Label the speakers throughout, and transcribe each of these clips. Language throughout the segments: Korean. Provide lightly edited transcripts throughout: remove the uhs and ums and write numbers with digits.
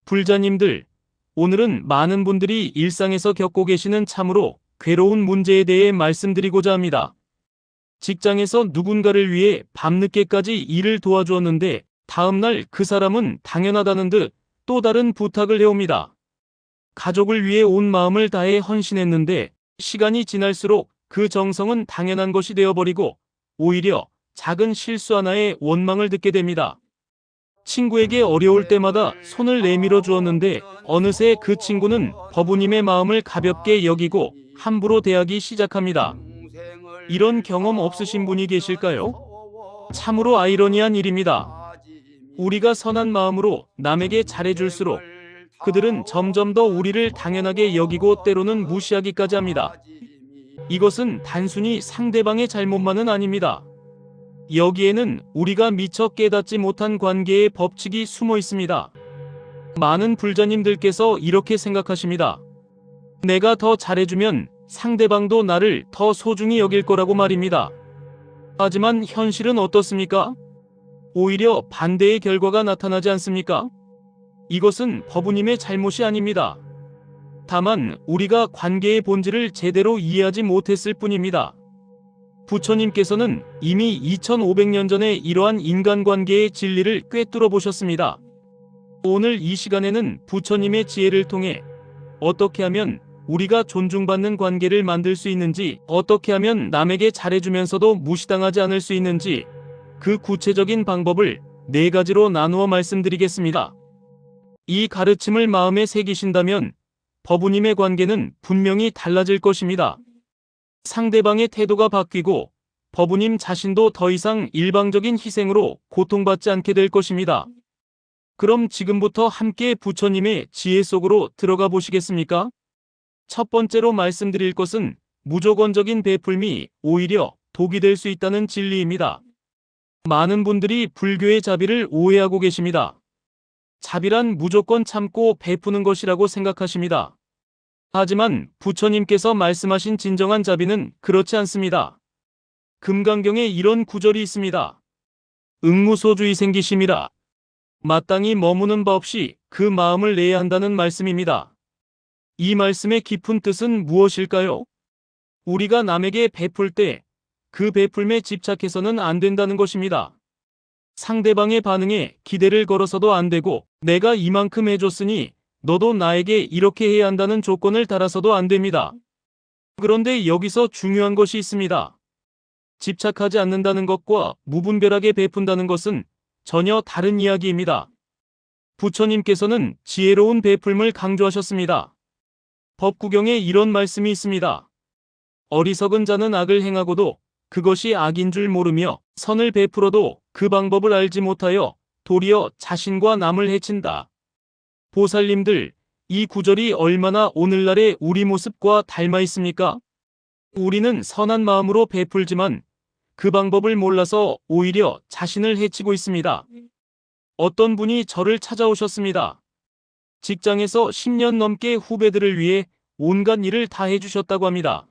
Speaker 1: 불자님들, 오늘은 많은 분들이 일상에서 겪고 계시는 참으로 괴로운 문제에 대해 말씀드리고자 합니다. 직장에서 누군가를 위해 밤늦게까지 일을 도와주었는데 다음날 그 사람은 당연하다는 듯 또 다른 부탁을 해옵니다. 가족을 위해 온 마음을 다해 헌신했는데 시간이 지날수록 그 정성은 당연한 것이 되어버리고 오히려 작은 실수 하나에 원망을 듣게 됩니다. 친구에게 어려울 때마다 손을 내밀어 주었는데 어느새 그 친구는 법우님의 마음을 가볍게 여기고 함부로 대하기 시작합니다. 이런 경험 없으신 분이 계실까요? 참으로 아이러니한 일입니다. 우리가 선한 마음으로 남에게 잘해줄수록 그들은 점점 더 우리를 당연하게 여기고 때로는 무시하기까지 합니다. 이것은 단순히 상대방의 잘못만은 아닙니다. 여기에는 우리가 미처 깨닫지 못한 관계의 법칙이 숨어 있습니다. 많은 불자님들께서 이렇게 생각하십니다. 내가 더 잘해주면 상대방도 나를 더 소중히 여길 거라고 말입니다. 하지만 현실은 어떻습니까? 오히려 반대의 결과가 나타나지 않습니까? 이것은 법우님의 잘못이 아닙니다. 다만 우리가 관계의 본질을 제대로 이해하지 못했을 뿐입니다. 부처님께서는 이미 2500년 전에 이러한 인간관계의 진리를 꿰뚫어 보셨습니다. 오늘 이 시간에는 부처님의 지혜를 통해 어떻게 하면 우리가 존중받는 관계를 만들 수 있는지, 어떻게 하면 남에게 잘해주면서도 무시당하지 않을 수 있는지 그 구체적인 방법을 4가지로 나누어 말씀드리겠습니다. 이 가르침을 마음에 새기신다면 법우님의 관계는 분명히 달라질 것입니다. 상대방의 태도가 바뀌고 법우님 자신도 더 이상 일방적인 희생으로 고통받지 않게 될 것입니다. 그럼 지금부터 함께 부처님의 지혜 속으로 들어가 보시겠습니까? 첫 번째로 말씀드릴 것은 무조건적인 베풀미 오히려 독이 될 수 있다는 진리입니다. 많은 분들이 불교의 자비를 오해하고 계십니다. 자비란 무조건 참고 베푸는 것이라고 생각하십니다. 하지만 부처님께서 말씀하신 진정한 자비는 그렇지 않습니다. 금강경에 이런 구절이 있습니다. 응무소주의 생기심이라. 마땅히 머무는 바 없이 그 마음을 내야 한다는 말씀입니다. 이 말씀의 깊은 뜻은 무엇일까요? 우리가 남에게 베풀 때 그 베풀에 집착해서는 안 된다는 것입니다. 상대방의 반응에 기대를 걸어서도 안 되고 내가 이만큼 해줬으니 너도 나에게 이렇게 해야 한다는 조건을 달아서도 안 됩니다. 그런데 여기서 중요한 것이 있습니다. 집착하지 않는다는 것과 무분별하게 베푼다는 것은 전혀 다른 이야기입니다. 부처님께서는 지혜로운 베풀을 강조하셨습니다. 법구경에 이런 말씀이 있습니다. 어리석은 자는 악을 행하고도 그것이 악인 줄 모르며 선을 베풀어도 그 방법을 알지 못하여 도리어 자신과 남을 해친다. 보살님들, 이 구절이 얼마나 오늘날의 우리 모습과 닮아 있습니까? 우리는 선한 마음으로 베풀지만 그 방법을 몰라서 오히려 자신을 해치고 있습니다. 어떤 분이 저를 찾아오셨습니다. 직장에서 10년 넘게 후배들을 위해 온갖 일을 다 해주셨다고 합니다.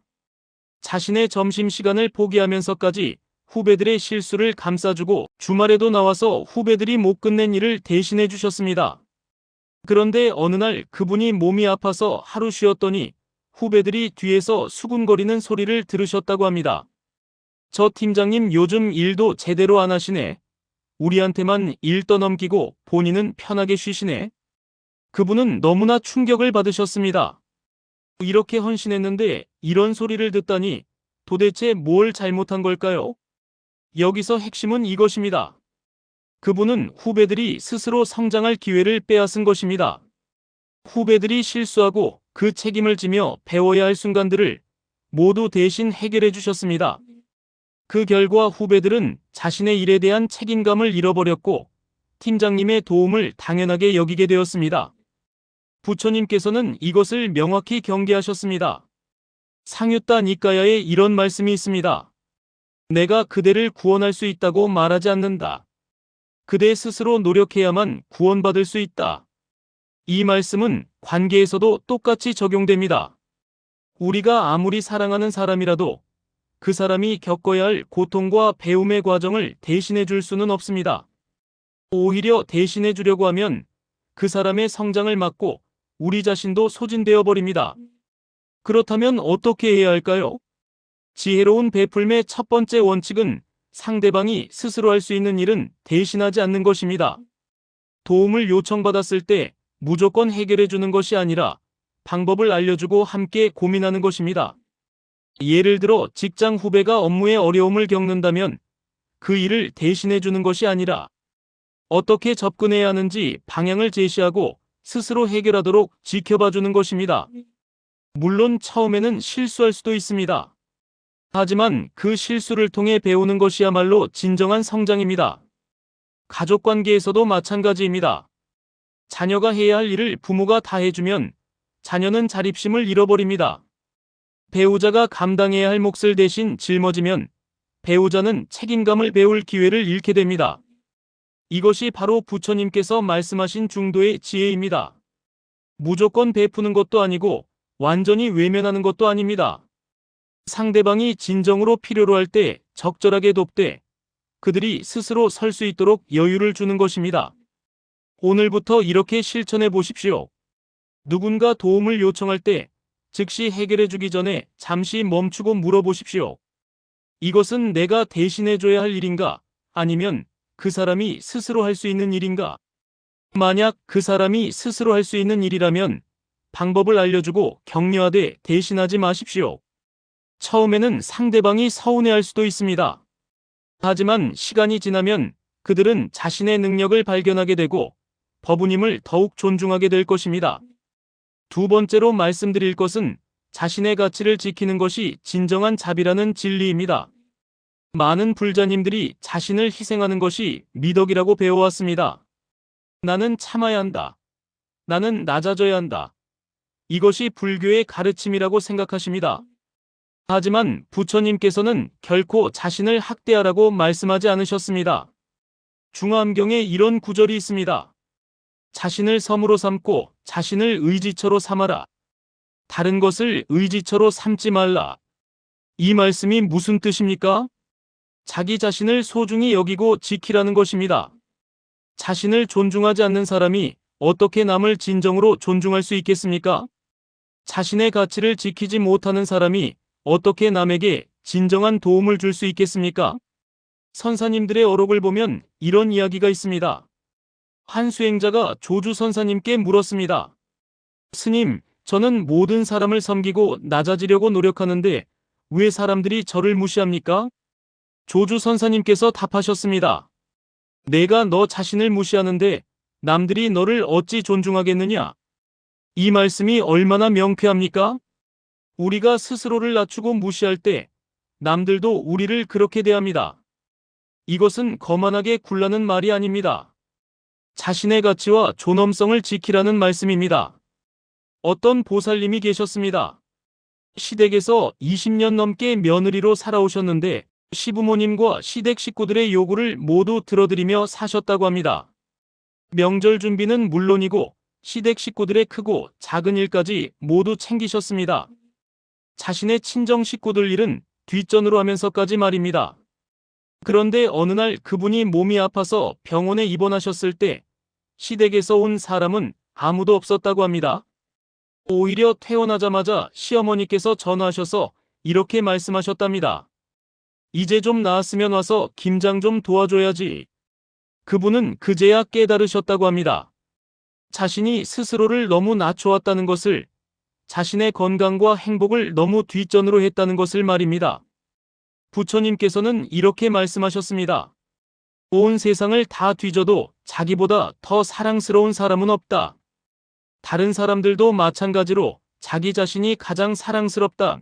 Speaker 1: 자신의 점심시간을 포기하면서까지 후배들의 실수를 감싸주고 주말에도 나와서 후배들이 못 끝낸 일을 대신해 주셨습니다. 그런데 어느 날 그분이 몸이 아파서 하루 쉬었더니 후배들이 뒤에서 수군거리는 소리를 들으셨다고 합니다. 저 팀장님 요즘 일도 제대로 안 하시네. 우리한테만 일 떠넘기고 본인은 편하게 쉬시네. 그분은 너무나 충격을 받으셨습니다. 이렇게 헌신했는데 이런 소리를 듣다니 도대체 뭘 잘못한 걸까요? 여기서 핵심은 이것입니다. 그분은 후배들이 스스로 성장할 기회를 빼앗은 것입니다. 후배들이 실수하고 그 책임을 지며 배워야 할 순간들을 모두 대신 해결해 주셨습니다. 그 결과 후배들은 자신의 일에 대한 책임감을 잃어버렸고 팀장님의 도움을 당연하게 여기게 되었습니다. 부처님께서는 이것을 명확히 경계하셨습니다. 상유타 니까야에 이런 말씀이 있습니다. 내가 그대를 구원할 수 있다고 말하지 않는다. 그대 스스로 노력해야만 구원받을 수 있다. 이 말씀은 관계에서도 똑같이 적용됩니다. 우리가 아무리 사랑하는 사람이라도 그 사람이 겪어야 할 고통과 배움의 과정을 대신해 줄 수는 없습니다. 오히려 대신해 주려고 하면 그 사람의 성장을 막고 우리 자신도 소진되어 버립니다. 그렇다면 어떻게 해야 할까요? 지혜로운 베풀매의 첫 번째 원칙은 상대방이 스스로 할 수 있는 일은 대신하지 않는 것입니다. 도움을 요청받았을 때 무조건 해결해 주는 것이 아니라 방법을 알려주고 함께 고민하는 것입니다. 예를 들어 직장 후배가 업무에 어려움을 겪는다면 그 일을 대신해 주는 것이 아니라 어떻게 접근해야 하는지 방향을 제시하고 스스로 해결하도록 지켜봐 주는 것입니다. 물론 처음에는 실수할 수도 있습니다. 하지만 그 실수를 통해 배우는 것이야말로 진정한 성장입니다. 가족 관계에서도 마찬가지입니다. 자녀가 해야 할 일을 부모가 다 해주면 자녀는 자립심을 잃어버립니다. 배우자가 감당해야 할 몫을 대신 짊어지면 배우자는 책임감을 배울 기회를 잃게 됩니다. 이것이 바로 부처님께서 말씀하신 중도의 지혜입니다. 무조건 베푸는 것도 아니고 완전히 외면하는 것도 아닙니다. 상대방이 진정으로 필요로 할 때 적절하게 돕되 그들이 스스로 설 수 있도록 여유를 주는 것입니다. 오늘부터 이렇게 실천해 보십시오. 누군가 도움을 요청할 때 즉시 해결해 주기 전에 잠시 멈추고 물어보십시오. 이것은 내가 대신해 줘야 할 일인가? 아니면 그 사람이 스스로 할 수 있는 일인가? 만약 그 사람이 스스로 할 수 있는 일이라면 방법을 알려주고 격려하되 대신하지 마십시오. 처음에는 상대방이 서운해할 수도 있습니다. 하지만 시간이 지나면 그들은 자신의 능력을 발견하게 되고 법우님을 더욱 존중하게 될 것입니다. 두 번째로 말씀드릴 것은 자신의 가치를 지키는 것이 진정한 자비라는 진리입니다. 많은 불자님들이 자신을 희생하는 것이 미덕이라고 배워왔습니다. 나는 참아야 한다. 나는 낮아져야 한다. 이것이 불교의 가르침이라고 생각하십니다. 하지만 부처님께서는 결코 자신을 학대하라고 말씀하지 않으셨습니다. 중화암경에 이런 구절이 있습니다. 자신을 섬으로 삼고 자신을 의지처로 삼아라. 다른 것을 의지처로 삼지 말라. 이 말씀이 무슨 뜻입니까? 자기 자신을 소중히 여기고 지키라는 것입니다. 자신을 존중하지 않는 사람이 어떻게 남을 진정으로 존중할 수 있겠습니까? 자신의 가치를 지키지 못하는 사람이 어떻게 남에게 진정한 도움을 줄 수 있겠습니까? 선사님들의 어록을 보면 이런 이야기가 있습니다. 한 수행자가 조주 선사님께 물었습니다. 스님, 저는 모든 사람을 섬기고 낮아지려고 노력하는데 왜 사람들이 저를 무시합니까? 조주 선사님께서 답하셨습니다. 내가 너 자신을 무시하는데 남들이 너를 어찌 존중하겠느냐? 이 말씀이 얼마나 명쾌합니까? 우리가 스스로를 낮추고 무시할 때 남들도 우리를 그렇게 대합니다. 이것은 거만하게 굴라는 말이 아닙니다. 자신의 가치와 존엄성을 지키라는 말씀입니다. 어떤 보살님이 계셨습니다. 시댁에서 20년 넘게 며느리로 살아오셨는데 시부모님과 시댁 식구들의 요구를 모두 들어드리며 사셨다고 합니다. 명절 준비는 물론이고 시댁 식구들의 크고 작은 일까지 모두 챙기셨습니다. 자신의 친정 식구들 일은 뒷전으로 하면서까지 말입니다. 그런데 어느 날 그분이 몸이 아파서 병원에 입원하셨을 때 시댁에서 온 사람은 아무도 없었다고 합니다. 오히려 퇴원하자마자 시어머니께서 전화하셔서 이렇게 말씀하셨답니다. 이제 좀 나았으면 와서 김장 좀 도와줘야지. 그분은 그제야 깨달으셨다고 합니다. 자신이 스스로를 너무 낮춰왔다는 것을, 자신의 건강과 행복을 너무 뒷전으로 했다는 것을 말입니다. 부처님께서는 이렇게 말씀하셨습니다. 온 세상을 다 뒤져도 자기보다 더 사랑스러운 사람은 없다. 다른 사람들도 마찬가지로 자기 자신이 가장 사랑스럽다.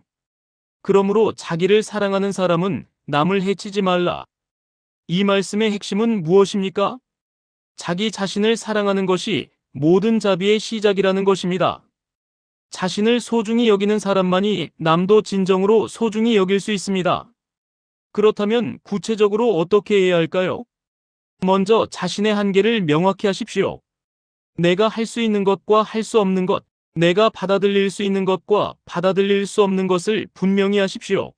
Speaker 1: 그러므로 자기를 사랑하는 사람은 남을 해치지 말라. 이 말씀의 핵심은 무엇입니까? 자기 자신을 사랑하는 것이 모든 자비의 시작이라는 것입니다. 자신을 소중히 여기는 사람만이 남도 진정으로 소중히 여길 수 있습니다. 그렇다면 구체적으로 어떻게 해야 할까요? 먼저 자신의 한계를 명확히 하십시오. 내가 할 수 있는 것과 할 수 없는 것, 내가 받아들일 수 있는 것과 받아들일 수 없는 것을 분명히 하십시오.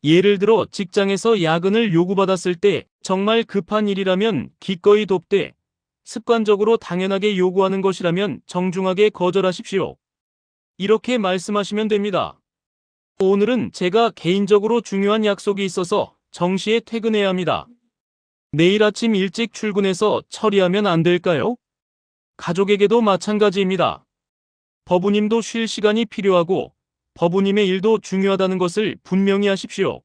Speaker 1: 예를 들어 직장에서 야근을 요구받았을 때 정말 급한 일이라면 기꺼이 돕되 습관적으로 당연하게 요구하는 것이라면 정중하게 거절하십시오. 이렇게 말씀하시면 됩니다. 오늘은 제가 개인적으로 중요한 약속이 있어서 정시에 퇴근해야 합니다. 내일 아침 일찍 출근해서 처리하면 안 될까요? 가족에게도 마찬가지입니다. 법우님도 쉴 시간이 필요하고 법우님의 일도 중요하다는 것을 분명히 하십시오.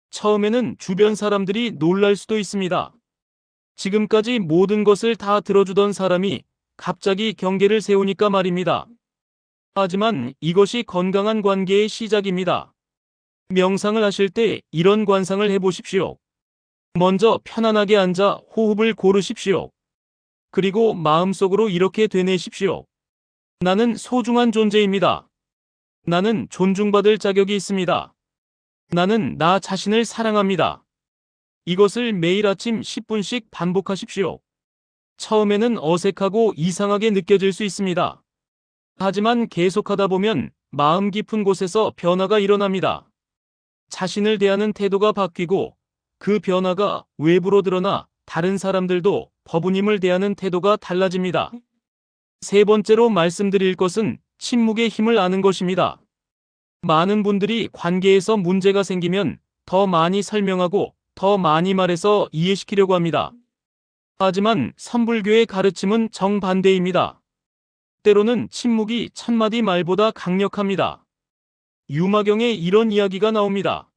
Speaker 1: 처음에는 주변 사람들이 놀랄 수도 있습니다. 지금까지 모든 것을 다 들어주던 사람이 갑자기 경계를 세우니까 말입니다. 하지만 이것이 건강한 관계의 시작입니다. 명상을 하실 때 이런 관상을 해보십시오. 먼저 편안하게 앉아 호흡을 고르십시오. 그리고 마음속으로 이렇게 되뇌십시오. 나는 소중한 존재입니다. 나는 존중받을 자격이 있습니다. 나는 나 자신을 사랑합니다. 이것을 매일 아침 10분씩 반복하십시오. 처음에는 어색하고 이상하게 느껴질 수 있습니다. 하지만 계속하다 보면 마음 깊은 곳에서 변화가 일어납니다. 자신을 대하는 태도가 바뀌고 그 변화가 외부로 드러나 다른 사람들도 법우님을 대하는 태도가 달라집니다. 세 번째로 말씀드릴 것은 침묵의 힘을 아는 것입니다. 많은 분들이 관계에서 문제가 생기면 더 많이 설명하고 더 많이 말해서 이해시키려고 합니다. 하지만 선불교의 가르침은 정반대입니다. 때로는 침묵이 천마디 말보다 강력합니다. 유마경에 이런 이야기가 나옵니다.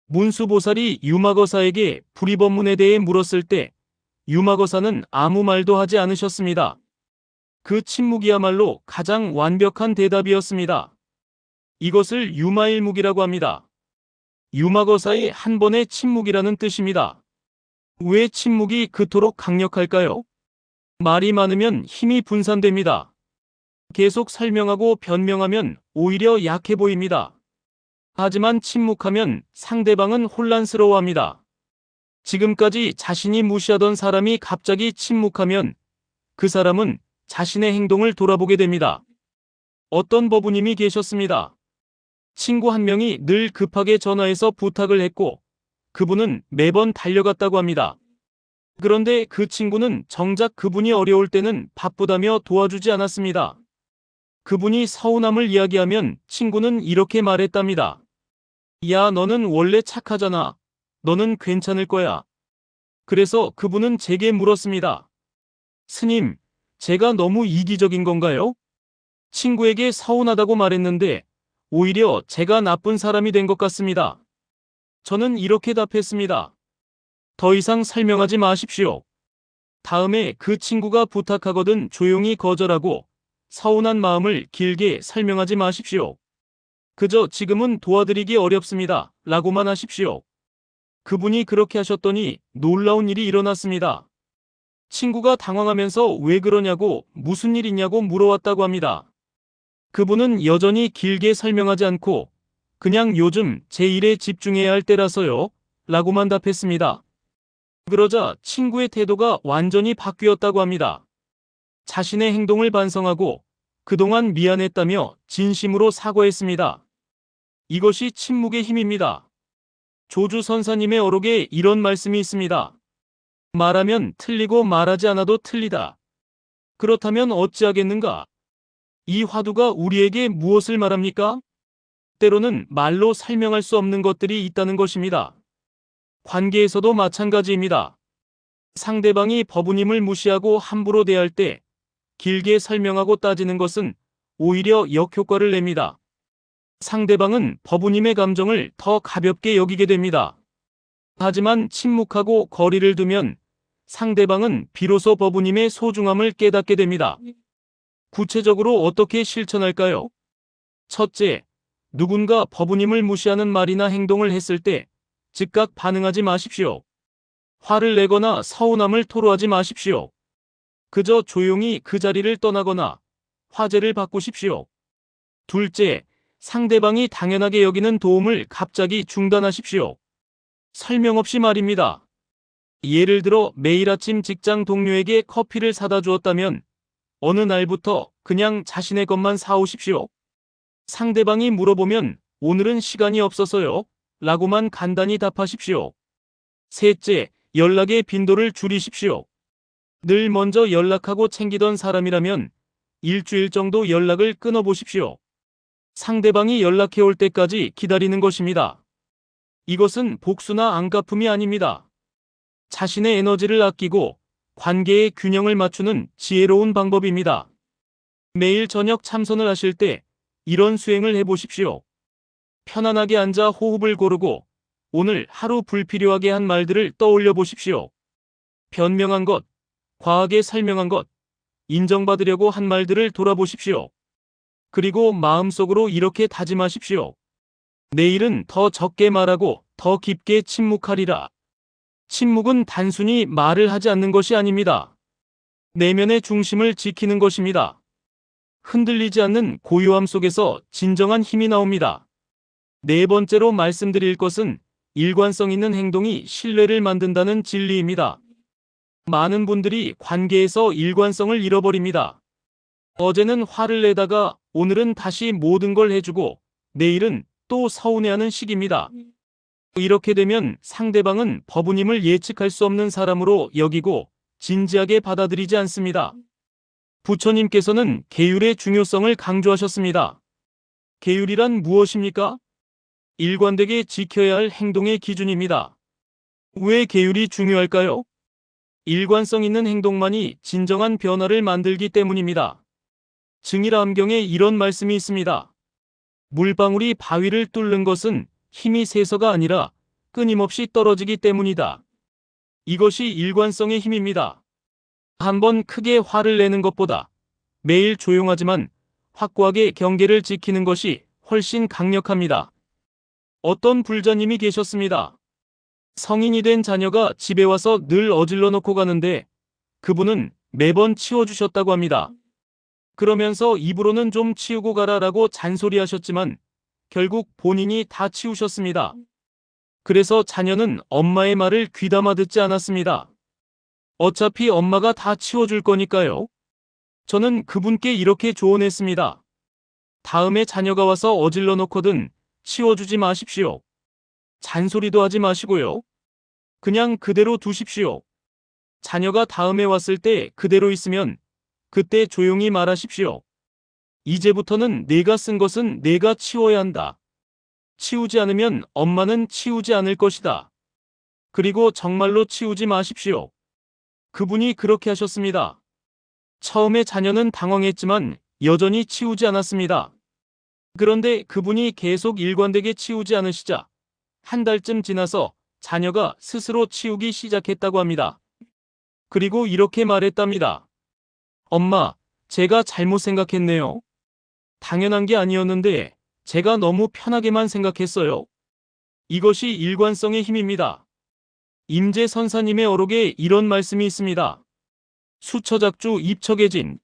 Speaker 1: 문수보살이 유마거사에게 불이법문에 대해 물었을 때 유마거사는 아무 말도 하지 않으셨습니다. 그 침묵이야말로 가장 완벽한 대답이었습니다. 이것을 유마일묵이라고 합니다. 유마거사의 한 번의 침묵이라는 뜻입니다. 왜 침묵이 그토록 강력할까요? 말이 많으면 힘이 분산됩니다. 계속 설명하고 변명하면 오히려 약해 보입니다. 하지만 침묵하면 상대방은 혼란스러워합니다. 지금까지 자신이 무시하던 사람이 갑자기 침묵하면 그 사람은 자신의 행동을 돌아보게 됩니다. 어떤 법우님이 계셨습니다. 친구 한 명이 늘 급하게 전화해서 부탁을 했고 그분은 매번 달려갔다고 합니다. 그런데 그 친구는 정작 그분이 어려울 때는 바쁘다며 도와주지 않았습니다. 그분이 서운함을 이야기하면 친구는 이렇게 말했답니다. 야, 너는 원래 착하잖아. 너는 괜찮을 거야. 그래서 그분은 제게 물었습니다. 스님, 제가 너무 이기적인 건가요? 친구에게 서운하다고 말했는데 오히려 제가 나쁜 사람이 된 것 같습니다. 저는 이렇게 답했습니다. 더 이상 설명하지 마십시오. 다음에 그 친구가 부탁하거든 조용히 거절하고 서운한 마음을 길게 설명하지 마십시오. 그저 지금은 도와드리기 어렵습니다. 라고만 하십시오. 그분이 그렇게 하셨더니 놀라운 일이 일어났습니다. 친구가 당황하면서 왜 그러냐고 무슨 일 있냐고 물어왔다고 합니다. 그분은 여전히 길게 설명하지 않고 그냥 요즘 제 일에 집중해야 할 때라서요. 라고만 답했습니다. 그러자 친구의 태도가 완전히 바뀌었다고 합니다. 자신의 행동을 반성하고 그동안 미안했다며 진심으로 사과했습니다. 이것이 침묵의 힘입니다. 조주 선사님의 어록에 이런 말씀이 있습니다. 말하면 틀리고 말하지 않아도 틀리다. 그렇다면 어찌하겠는가? 이 화두가 우리에게 무엇을 말합니까? 때로는 말로 설명할 수 없는 것들이 있다는 것입니다. 관계에서도 마찬가지입니다. 상대방이 법우님을 무시하고 함부로 대할 때 길게 설명하고 따지는 것은 오히려 역효과를 냅니다. 상대방은 법우님의 감정을 더 가볍게 여기게 됩니다. 하지만 침묵하고 거리를 두면 상대방은 비로소 법우님의 소중함을 깨닫게 됩니다. 구체적으로 어떻게 실천할까요? 첫째, 누군가 법우님을 무시하는 말이나 행동을 했을 때 즉각 반응하지 마십시오. 화를 내거나 서운함을 토로하지 마십시오. 그저 조용히 그 자리를 떠나거나 화제를 바꾸십시오. 둘째, 상대방이 당연하게 여기는 도움을 갑자기 중단하십시오. 설명 없이 말입니다. 예를 들어 매일 아침 직장 동료에게 커피를 사다 주었다면 어느 날부터 그냥 자신의 것만 사오십시오. 상대방이 물어보면 오늘은 시간이 없어서요. 라고만 간단히 답하십시오. 셋째, 연락의 빈도를 줄이십시오. 늘 먼저 연락하고 챙기던 사람이라면 일주일 정도 연락을 끊어보십시오. 상대방이 연락해 올 때까지 기다리는 것입니다. 이것은 복수나 안갚음이 아닙니다. 자신의 에너지를 아끼고 관계의 균형을 맞추는 지혜로운 방법입니다. 매일 저녁 참선을 하실 때 이런 수행을 해보십시오. 편안하게 앉아 호흡을 고르고 오늘 하루 불필요하게 한 말들을 떠올려 보십시오. 변명한 것, 과하게 설명한 것, 인정받으려고 한 말들을 돌아보십시오. 그리고 마음속으로 이렇게 다짐하십시오. 내일은 더 적게 말하고 더 깊게 침묵하리라. 침묵은 단순히 말을 하지 않는 것이 아닙니다. 내면의 중심을 지키는 것입니다. 흔들리지 않는 고요함 속에서 진정한 힘이 나옵니다. 네 번째로 말씀드릴 것은 일관성 있는 행동이 신뢰를 만든다는 진리입니다. 많은 분들이 관계에서 일관성을 잃어버립니다. 어제는 화를 내다가 오늘은 다시 모든 걸 해주고 내일은 또 서운해하는 식입니다. 이렇게 되면 상대방은 법우님을 예측할 수 없는 사람으로 여기고 진지하게 받아들이지 않습니다. 부처님께서는 계율의 중요성을 강조하셨습니다. 계율이란 무엇입니까? 일관되게 지켜야 할 행동의 기준입니다. 왜 계율이 중요할까요? 일관성 있는 행동만이 진정한 변화를 만들기 때문입니다. 증일암경에 이런 말씀이 있습니다. 물방울이 바위를 뚫는 것은 힘이 세서가 아니라 끊임없이 떨어지기 때문이다. 이것이 일관성의 힘입니다. 한번 크게 화를 내는 것보다 매일 조용하지만 확고하게 경계를 지키는 것이 훨씬 강력합니다. 어떤 불자님이 계셨습니다. 성인이 된 자녀가 집에 와서 늘 어질러 놓고 가는데 그분은 매번 치워주셨다고 합니다. 그러면서 입으로는 좀 치우고 가라라고 잔소리하셨지만 결국 본인이 다 치우셨습니다. 그래서 자녀는 엄마의 말을 귀담아 듣지 않았습니다. 어차피 엄마가 다 치워줄 거니까요. 저는 그분께 이렇게 조언했습니다. 다음에 자녀가 와서 어질러 놓거든 치워주지 마십시오. 잔소리도 하지 마시고요. 그냥 그대로 두십시오. 자녀가 다음에 왔을 때 그대로 있으면 그때 조용히 말하십시오. 이제부터는 내가 쓴 것은 내가 치워야 한다. 치우지 않으면 엄마는 치우지 않을 것이다. 그리고 정말로 치우지 마십시오. 그분이 그렇게 하셨습니다. 처음에 자녀는 당황했지만 여전히 치우지 않았습니다. 그런데 그분이 계속 일관되게 치우지 않으시자 한 달쯤 지나서 자녀가 스스로 치우기 시작했다고 합니다. 그리고 이렇게 말했답니다. 엄마, 제가 잘못 생각했네요. 당연한 게 아니었는데 제가 너무 편하게만 생각했어요. 이것이 일관성의 힘입니다. 임재선사님의 어록에 이런 말씀이 있습니다. 수처작주 입처계진.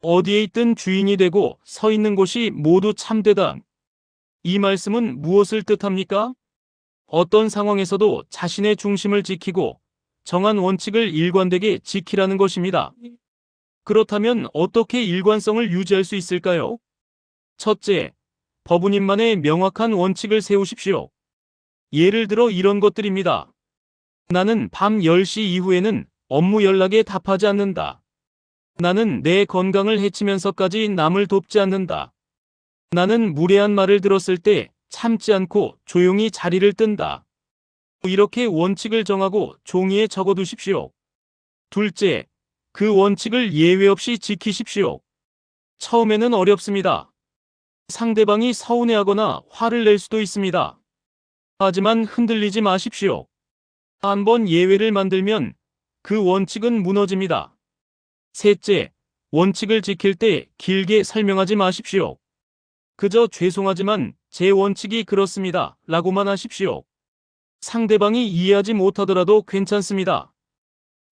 Speaker 1: 어디에 있든 주인이 되고 서 있는 곳이 모두 참되다. 이 말씀은 무엇을 뜻합니까? 어떤 상황에서도 자신의 중심을 지키고 정한 원칙을 일관되게 지키라는 것입니다. 그렇다면 어떻게 일관성을 유지할 수 있을까요? 첫째, 법우님만의 명확한 원칙을 세우십시오. 예를 들어 이런 것들입니다. 나는 밤 10시 이후에는 업무 연락에 답하지 않는다. 나는 내 건강을 해치면서까지 남을 돕지 않는다. 나는 무례한 말을 들었을 때 참지 않고 조용히 자리를 뜬다. 이렇게 원칙을 정하고 종이에 적어두십시오. 둘째, 그 원칙을 예외 없이 지키십시오. 처음에는 어렵습니다. 상대방이 서운해하거나 화를 낼 수도 있습니다. 하지만 흔들리지 마십시오. 한번 예외를 만들면 그 원칙은 무너집니다. 셋째, 원칙을 지킬 때 길게 설명하지 마십시오. 그저 죄송하지만 제 원칙이 그렇습니다. 라고만 하십시오. 상대방이 이해하지 못하더라도 괜찮습니다.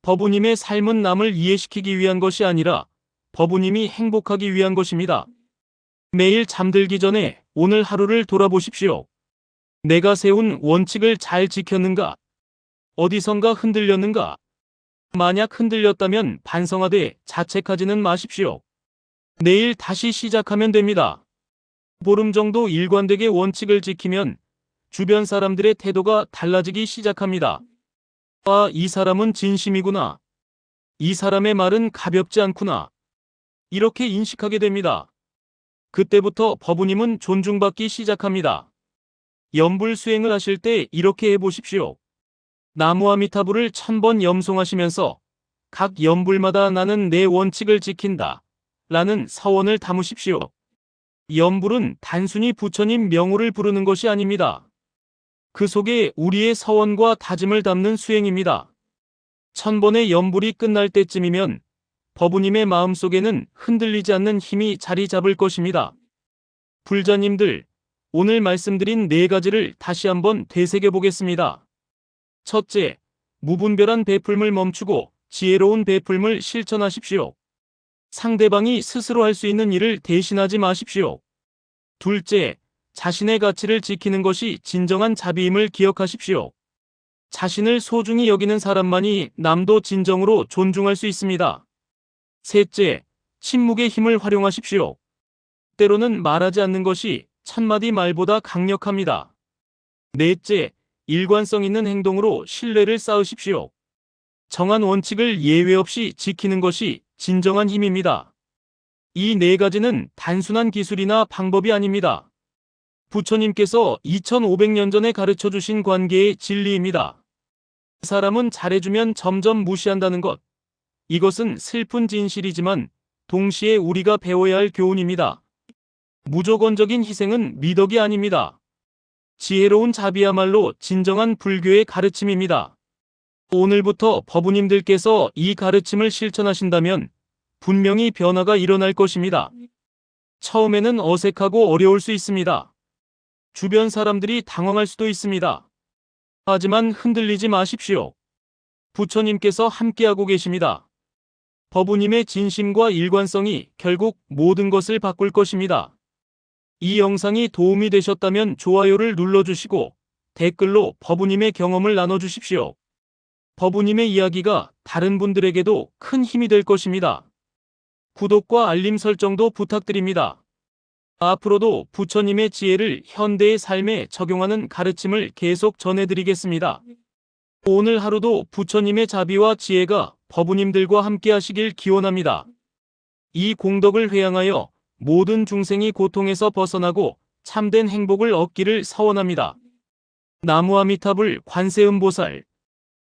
Speaker 1: 법우님의 삶은 남을 이해시키기 위한 것이 아니라 법우님이 행복하기 위한 것입니다. 매일 잠들기 전에 오늘 하루를 돌아보십시오. 내가 세운 원칙을 잘 지켰는가? 어디선가 흔들렸는가? 만약 흔들렸다면 반성하되 자책하지는 마십시오. 내일 다시 시작하면 됩니다. 보름 정도 일관되게 원칙을 지키면 주변 사람들의 태도가 달라지기 시작합니다. 아, 이 사람은 진심이구나. 이 사람의 말은 가볍지 않구나. 이렇게 인식하게 됩니다. 그때부터 법우님은 존중받기 시작합니다. 염불 수행을 하실 때 이렇게 해보십시오. 나무아미타불을 1000번 염송하시면서 각 염불마다 나는 내 원칙을 지킨다 라는 서원을 담으십시오. 염불은 단순히 부처님 명호를 부르는 것이 아닙니다. 그 속에 우리의 서원과 다짐을 담는 수행입니다. 1000번의 염불이 끝날 때쯤이면 법우님의 마음속에는 흔들리지 않는 힘이 자리 잡을 것입니다. 불자님들, 오늘 말씀드린 4가지를 다시 한번 되새겨 보겠습니다. 첫째, 무분별한 베풀물 멈추고 지혜로운 베풀물 실천하십시오. 상대방이 스스로 할 수 있는 일을 대신하지 마십시오. 둘째, 자신의 가치를 지키는 것이 진정한 자비임을 기억하십시오. 자신을 소중히 여기는 사람만이 남도 진정으로 존중할 수 있습니다. 셋째, 침묵의 힘을 활용하십시오. 때로는 말하지 않는 것이 1000마디 말보다 강력합니다. 넷째, 일관성 있는 행동으로 신뢰를 쌓으십시오. 정한 원칙을 예외 없이 지키는 것이 진정한 힘입니다. 이 4가지는 단순한 기술이나 방법이 아닙니다. 부처님께서 2500년 전에 가르쳐 주신 관계의 진리입니다. 사람은 잘해주면 점점 무시한다는 것. 이것은 슬픈 진실이지만 동시에 우리가 배워야 할 교훈입니다. 무조건적인 희생은 미덕이 아닙니다. 지혜로운 자비야말로 진정한 불교의 가르침입니다. 오늘부터 법우님들께서 이 가르침을 실천하신다면 분명히 변화가 일어날 것입니다. 처음에는 어색하고 어려울 수 있습니다. 주변 사람들이 당황할 수도 있습니다. 하지만 흔들리지 마십시오. 부처님께서 함께하고 계십니다. 법우님의 진심과 일관성이 결국 모든 것을 바꿀 것입니다. 이 영상이 도움이 되셨다면 좋아요를 눌러주시고 댓글로 법우님의 경험을 나눠주십시오. 법우님의 이야기가 다른 분들에게도 큰 힘이 될 것입니다. 구독과 알림 설정도 부탁드립니다. 앞으로도 부처님의 지혜를 현대의 삶에 적용하는 가르침을 계속 전해드리겠습니다. 오늘 하루도 부처님의 자비와 지혜가 법우님들과 함께 하시길 기원합니다. 이 공덕을 회양하여 모든 중생이 고통에서 벗어나고 참된 행복을 얻기를 서원합니다. 나무아미타불 관세음보살